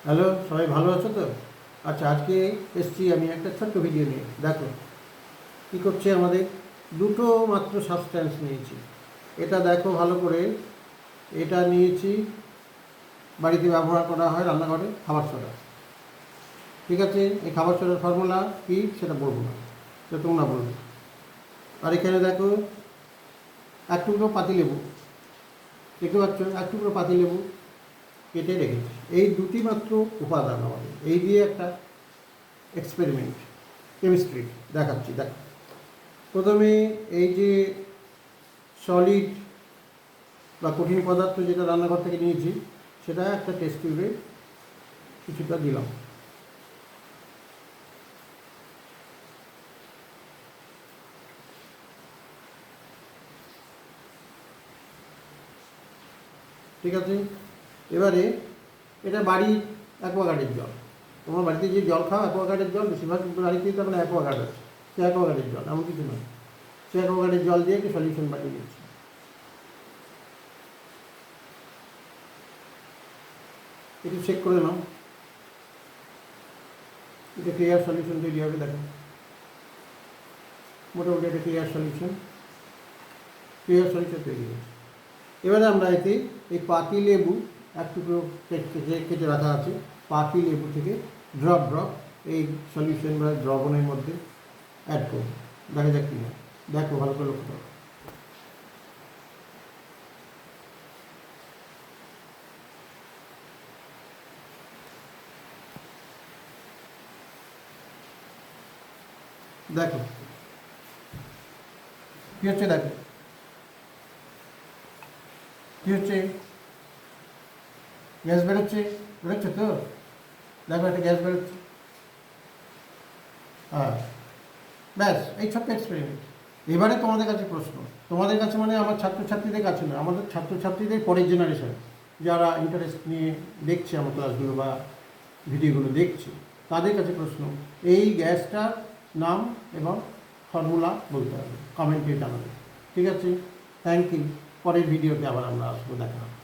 Hello, সবাই ভালো আছো তো? আচ্ছা, আজকে এসছি আমি একটা ছোট্ট ভিডিও নিয়ে। দেখো কী করছে আমাদের। দুটো মাত্র সাবস্ট্যান্স নিয়েছি। এটা দেখো ভালো করে। এটা নিয়েছি, বাড়িতে ব্যবহার করা হয় রান্নাঘরে, খাবার সোডা। ঠিক আছে, এই খাবার সোডার ফর্মুলা কী সেটা বলবো না, সেটা তোমরা বলবে। আর এখানে দেখো এক টুকরো পাতিলেবু, দেখতে পাচ্ছ, এক টুকরো পাতিলেবু কেটে রেখেছি। এই দুটি মাত্র উপাদান আমাদের। এই দিয়ে একটা এক্সপেরিমেন্ট কেমিস্ট্রি দেখাচ্ছি। দেখ, প্রথমে এই যে সলিড বা কঠিন পদার্থ যেটা রান্নাঘর থেকে নিয়েছি, সেটা একটা টেস্ট টিউবে কিছুটা দিলাম। ঠিক আছে, এবারে এটা বাড়ির অ্যাকোয়াগার্ডের জল। তোমার বাড়িতে যে জল খাও অ্যাকোয়াগার্ডের জল, বেশিরভাগ বাড়িতেই তো এখন অ্যাকোয়াগার্ড আছে। সে অ্যাকোয়াগার্ডের জল, এমন কিছু নয়। সে অ্যাকোয়াগার্ডের জল দিয়ে একটু সলিউশন বানিয়ে দিচ্ছি। একটু চেক করে নাও, এটা ক্লিয়ার সলিউশন তৈরি হবে। দেখো মোটামুটি একটা ক্লিয়ার সলিউশন তৈরি হয়েছে। এবারে আমরা এতে এই পাতি লেবু এক টুকরো কেটে রাখা আছে, পাতি লেবু থেকে ড্রপ এই সলিউশন বা দ্রবণের মধ্যে অ্যাড করব। দেখা যাক কী হয়। দেখো ভালো করে লক্ষ্য করো। দেখো কী হচ্ছে, দেখো কী হচ্ছে। গ্যাস বেরোচ্ছে, বেরোচ্ছে তো। দেখো একটা গ্যাস বেরোচ্ছে। হ্যাঁ, ব্যাস, এই ছোট্ট এক্সপেরিমেন্ট। এবারে তোমাদের কাছে প্রশ্ন, তোমাদের কাছে মানে আমার ছাত্রছাত্রীদের কাছে না, আমাদের ছাত্রছাত্রীদের পরের জেনারেশন যারা ইন্টারেস্ট নিয়ে দেখছে আমার ক্লাসগুলো বা ভিডিওগুলো দেখছে, তাদের কাছে প্রশ্ন, এই গ্যাসটার নাম এবং ফর্মুলা বলতে হবে, কমেন্টে জানাবে। ঠিক আছে, থ্যাংক ইউ। পরের ভিডিওতে আবার আমরা আসবো, দেখা হবে।